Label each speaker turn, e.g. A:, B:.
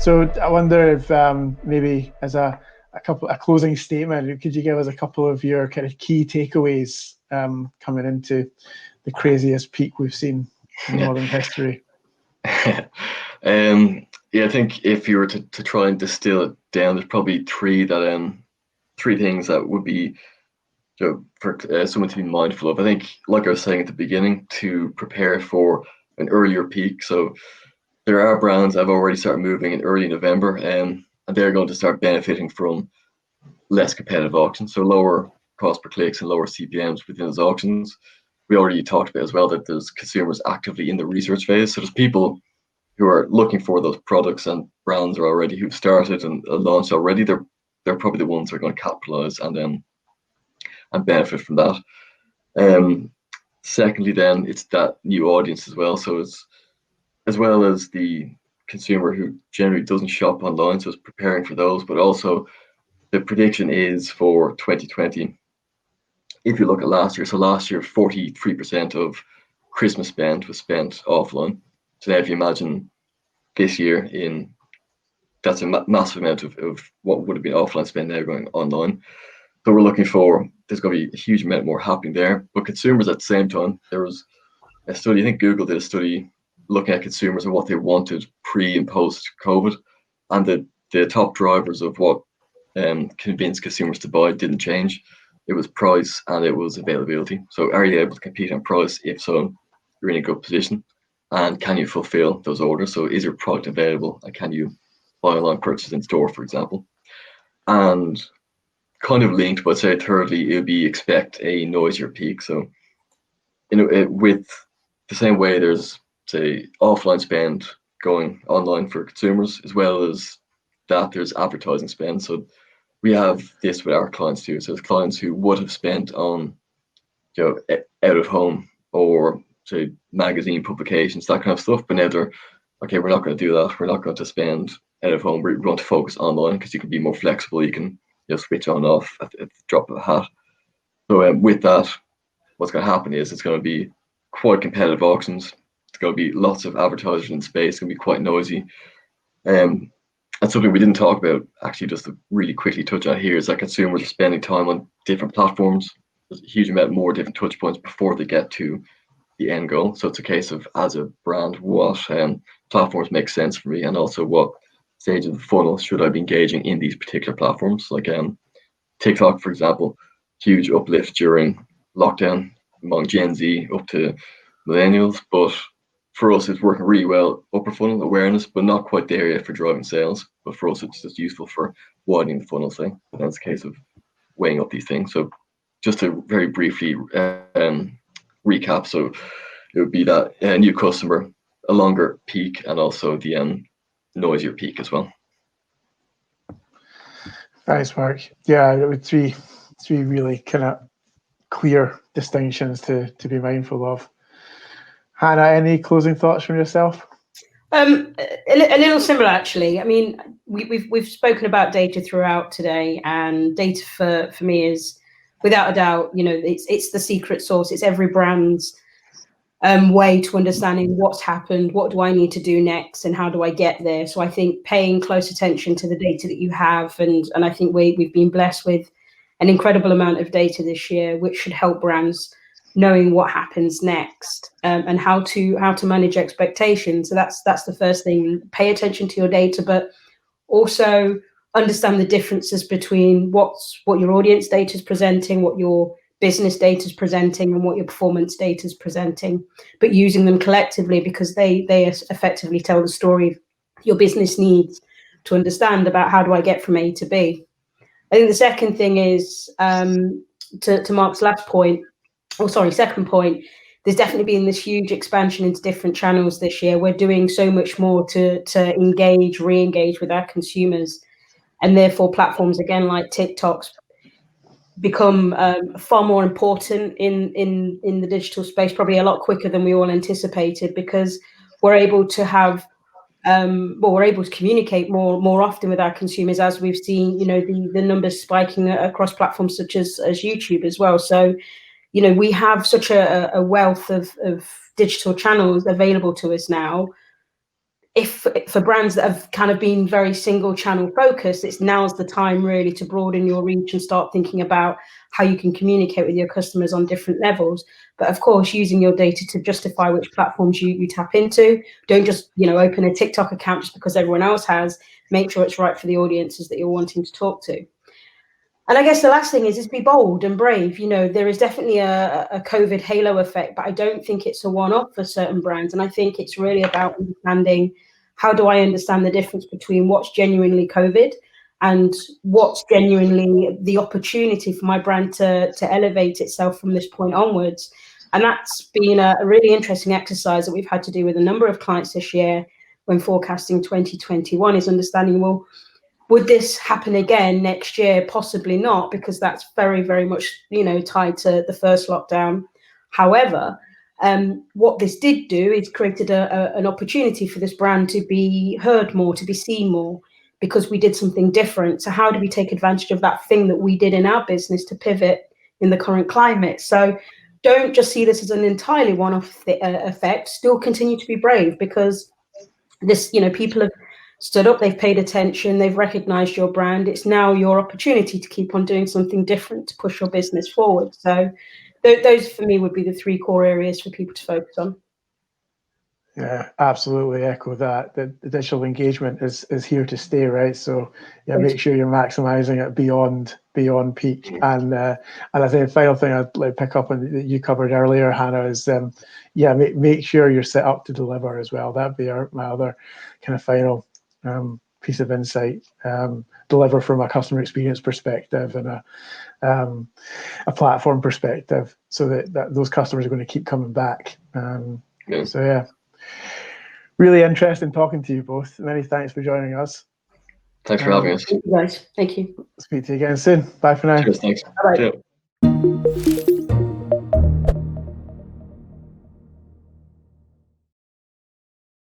A: So I wonder if maybe as a closing statement, could you give us a couple of your kind of key takeaways coming into the craziest peak we've seen in modern history?
B: Yeah, I think if you were to try and distill it down, there's probably three things that would be, for someone to be mindful of. I think, like I was saying at the beginning, to prepare for an earlier peak. So there are brands that have already started moving in early November, and they're going to start benefiting from less competitive auctions, so lower cost per clicks and lower CPMs within those auctions. We already talked about as well that there's consumers actively in the research phase. So there's people who are looking for those products, and brands are already who've started and launched already. They're probably the ones who are going to capitalize and benefit from that. Secondly, then it's that new audience as well. So it's as well as the consumer who generally doesn't shop online, so it's preparing for those. But also, the prediction is for 2020. If you look at last year, so last year 43% of Christmas spend was spent offline. So now if you imagine this year, that's a massive amount of what would have been offline spend now going online. So we're looking for, there's going to be a huge amount more happening there. But consumers at the same time, there was a study, I think Google did a study looking at consumers and what they wanted pre and post COVID, and the top drivers of what convinced consumers to buy didn't change. It was price and it was availability. So are you able to compete on price? If so, you're in a good position. And can you fulfill those orders? So is your product available, and can you buy online, purchase in store, for example? And kind of linked, but say thirdly, it would be expect a noisier peak. So with the same way there's, say, offline spend going online for consumers, as well as that there's advertising spend. So we have this with our clients too. So there's clients who would have spent on, out of home or say magazine publications, that kind of stuff, but now they're, okay, we're not going to do that. We're not going to spend out of home. We're going to focus online because you can be more flexible. You can switch on and off at the drop of a hat. So with that, what's going to happen is it's going to be quite competitive auctions. It's going to be lots of advertisers in space. It's going to be quite noisy. And something we didn't talk about, actually, just to really quickly touch on here, is that consumers are spending time on different platforms. There's a huge amount more different touch points before they get to the end goal. So it's a case of, as a brand, what platforms make sense for me, and also what stage of the funnel should I be engaging in these particular platforms. Like TikTok, for example, huge uplift during lockdown among Gen Z up to millennials. But for us, it's working really well, upper funnel awareness, but not quite there yet for driving sales. But for us, it's just useful for widening the funnel thing. And that's a case of weighing up these things. So just to very briefly recap, so it would be that new customer, a longer peak, and also the noisier peak as well.
A: Thanks, Mark. Yeah, it would be three really kind of clear distinctions to be mindful of. Hannah, any closing thoughts from yourself?
C: A little similar, actually. I mean, we've spoken about data throughout today, and data for me is, without a doubt, it's the secret sauce. It's every brand's way to understanding what's happened, what do I need to do next, and how do I get there. So I think paying close attention to the data that you have, and I think we've been blessed with an incredible amount of data this year, which should help brands knowing what happens next, and how to manage expectations. So that's the first thing. Pay attention to your data, but also understand the differences between what your audience data is presenting, what your business data is presenting, and what your performance data is presenting, but using them collectively, because they effectively tell the story your business needs to understand about how do I get from A to B. I think the second thing is, to Mark's second point, there's definitely been this huge expansion into different channels this year. We're doing so much more to re-engage with our consumers, and therefore platforms again like TikTok's become far more important in the digital space, probably a lot quicker than we all anticipated, because we're able to have we're able to communicate more often with our consumers, as we've seen the numbers spiking across platforms such as YouTube as well. So we have such a wealth of digital channels available to us now. if for brands that have kind of been very single channel focused, it's now's the time really to broaden your reach and start thinking about how you can communicate with your customers on different levels. But of course, using your data to justify which platforms you tap into. Don't just, open a TikTok account just because everyone else has. Make sure it's right for the audiences that you're wanting to talk to. And I guess the last thing is be bold and brave. There is definitely a COVID halo effect, but I don't think it's a one-off for certain brands. And I think it's really about understanding, how do I understand the difference between what's genuinely COVID and what's genuinely the opportunity for my brand to elevate itself from this point onwards. And that's been a really interesting exercise that we've had to do with a number of clients this year when forecasting 2021, is understanding, well, would this happen again next year? Possibly not, because that's very, very much, tied to the first lockdown. However, what this did do is created an opportunity for this brand to be heard more, to be seen more, because we did something different. So how do we take advantage of that thing that we did in our business to pivot in the current climate? So don't just see this as an entirely one-off effect. Still continue to be brave, because this, people have stood up, they've paid attention, they've recognized your brand. It's now your opportunity to keep on doing something different to push your business forward. So those for me would be the three core areas for people to focus on.
A: Yeah, absolutely echo that. The digital engagement is here to stay, right? So yeah, make sure you're maximizing it beyond peak. And I think the final thing I'd like pick up on that you covered earlier, Hannah, is make sure you're set up to deliver as well. That'd be my other kind of final piece of insight. Deliver from a customer experience perspective and a platform perspective, so that those customers are going to keep coming back. So yeah. Really interesting talking to you both. Many thanks for joining us.
B: Thanks for having us.
C: Thank you guys. Thank you.
A: Speak to you again soon. Bye for now.
B: Cheers, thanks.
C: Bye-bye.
B: Yeah.